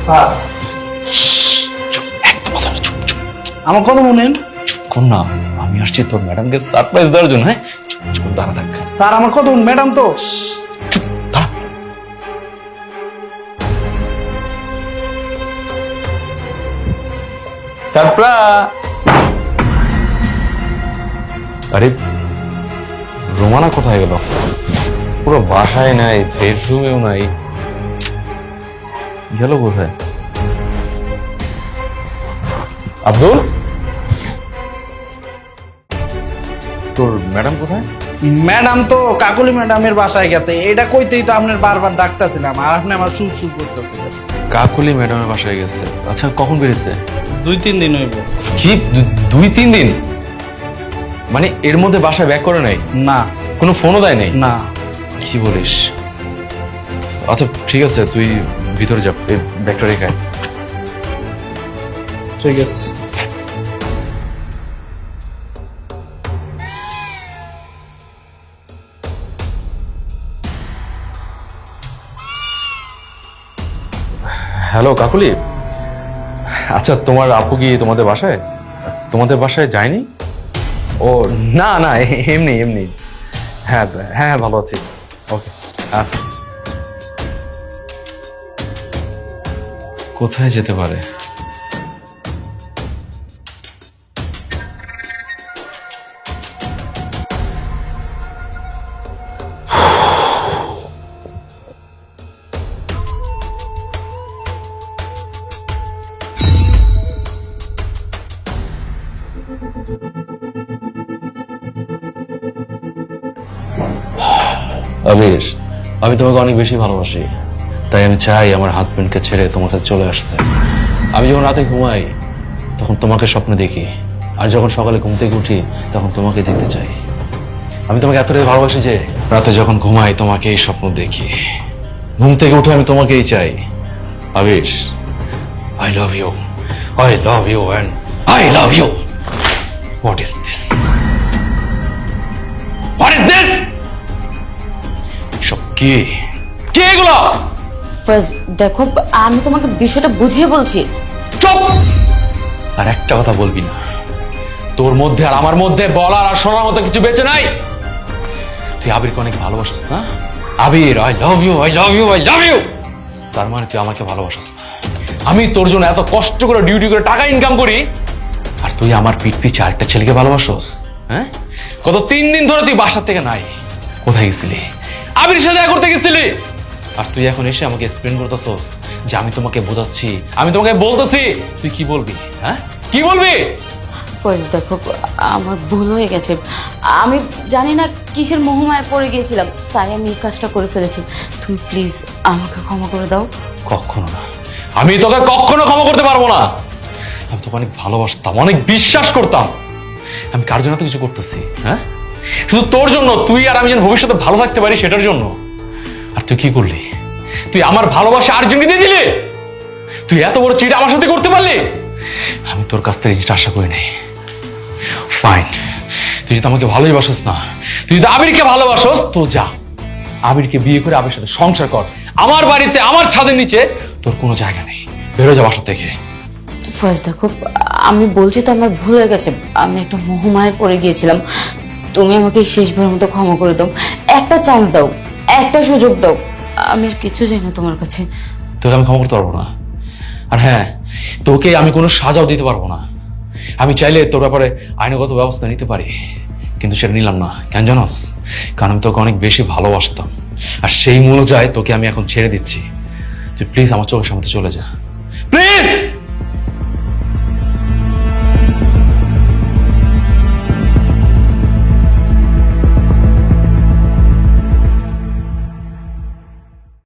Sir একদম কথা না, চুপ চুপ আমার কথা শুনেন। চুপ কর না, আমি আসছি তোর ম্যাডামকে সারপ্রাইজ দেওয়ার জন্য। হ্যাঁ চুপ চুপ দাঁড়া থাক, স্যার আমার কথা শুনুন, ম্যাডাম তো। চুপ দাঁড়া। সারপ্রাইজ। আরে রোমানা কোথায় গেল? পুরো বাসায় নাই, বেডরুমেও নাই, গেল কোথায়? আব্দুল, তোর ম্যাডাম কোথায়? ম্যাডাম তো কাকুলি ম্যাডামের বাসায় গেছে, এটা কইতেই তো আপনার বারবার ডাকতেছিলাম, আর আপনি আমার সুর সুর করতেছিলেন। কাকুলি ম্যাডামের বাসায় গেছে? আচ্ছা, কখন বেরিয়েছে? 2-3 দিন হইব। কি 2-3 দিন? মানে এর মধ্যে বাসায় ব্যাক করে নাই? না কোনো ফোনও দেয় নাই? না। কি বলিস? আচ্ছা ঠিক আছে, তুই ভিতরে যা, ব্যাগটা রেখে আয়। ঠিক আছে। হ্যালো কাকুলি, আচ্ছা তোমার আপু কি তোমাদের বাসায়? তোমাদের বাসায় যায়নি? ও না না, এমনি এমনি। হ্যাঁ হ্যাঁ ভালো আছি। ওকে আচ্ছা। কোথায় যেতে পারে? আবির, আমি তোমাকে অনেক বেশি ভালোবাসি, তাই আমি চাই আমার হাজবেন্ডকে ছেড়ে তোমার কাছে চলে আসতে। আমি যখন রাতে ঘুমাই তখন তোমাকে স্বপ্নে দেখি, আর যখন সকালে ঘুম থেকে উঠি তখন তোমাকে দেখতে চাই। আমি তোমাকে এতটাই ভালোবাসি যে রাতে যখন ঘুমাই তোমাকে এই স্বপ্ন দেখি, ঘুম থেকে উঠে আমি তোমাকেই চাই। Abir, I love you, I love you and I love you. What is this? What is this? সব কি কি এগুলো? ফার্স্ট দেখো, আমি তোমাকে বিষয়টা বুঝিয়ে বলছি। চুপ! আর একটা কথা বলবি না। তোর মধ্যে আর আমার মধ্যে বলার আর শোনার মতো কিছু বেঁচে নাই। তুই আবিরকে অনেক ভালোবাসিস না? Abir, I love you, I love you, I love you. তার মানে তুই আমাকে ভালোবাসিস না। আমি তোর জন্য এত কষ্ট করে ডিউটি করে টাকা ইনকাম করি, আর তুই আমার পিঠ পিছে আরেকটা ছেলেকে ভালোবাসোস? হ্যাঁ, গত 3 দিন ধরে তুই বাসা থেকে নাই। কোথায় গেছিলি? আবির সাথে দেখা করতে গেছিলি, আর তুই এখন এসে আমাকে এক্সপ্লেন করতেছস যে আমি তোমাকে বোঝাচ্ছি, আমি তোমাকে বলতেছি। তুই কি বলবি? হ্যাঁ কি বলবি? ফার্স্ট দেখো, আমার ভুল হয়ে গেছে। আমি জানি না কিসের মোহমায় পড়ে গিয়েছিলাম, তাই আমি এই কাজটা করে ফেলেছি। তুমি প্লিজ আমাকে ক্ষমা করে দাও। কখনো না, আমি তোকে কখনো ক্ষমা করতে পারবো না। আমি তোকে অনেক ভালোবাসতাম, অনেক বিশ্বাস করতাম। আমি কার জন্য তো কিছু করতেছি? হ্যাঁ, শুধু তোর জন্য, তুই আর আমি যেন ভবিষ্যতে ভালো থাকতে পারি সেটার জন্য। আর তুই কি করলি? তুই আমার ভালোবাসা আরেকজনকে দিয়ে দিলি। তুই এত বড় চিট আমার সাথে করতে পারলি? আমি তোর কাছ থেকে জিনিসটা আশা করি নাই। ফাইন, তুই যদি আমাকে ভালোই বাসস না, তুই যদি আবিরকে ভালোবাসস, তো যা আবিরকে বিয়ে করে আবির সাথে সংসার কর। আমার বাড়িতে, আমার ছাদের নিচে তোর কোনো জায়গা নেই। বেরো যা বাসা থেকে। ফার্স্ট দেখো, আমি বলছি তো আমার ভুল হয়ে গেছে। আমি একটা মোহমায় পড়ে গিয়েছিলাম। তুমি আমাকে এই শেষবারের মতো ক্ষমা করে দাও। একটা চান্স দাও, একটা সুযোগ দাও। আমি আর কিছু চাই না তোমার কাছে। তোকে আমি ক্ষমা করতে পারবো না। আর হ্যাঁ, তোকে আমি কোনো সাজাও দিতে পারবো না। আমি চাইলে তোর ব্যাপারে আইনগত ব্যবস্থা নিতে পারি, কিন্তু সেটা নিলাম না। কেন জানোস? কারণ আমি তোকে অনেক বেশি ভালোবাসতাম, আর সেই মূল্য যায় তোকে আমি এখন ছেড়ে দিচ্ছি। তুই প্লিজ আমার চোখের সামনে চলে যা।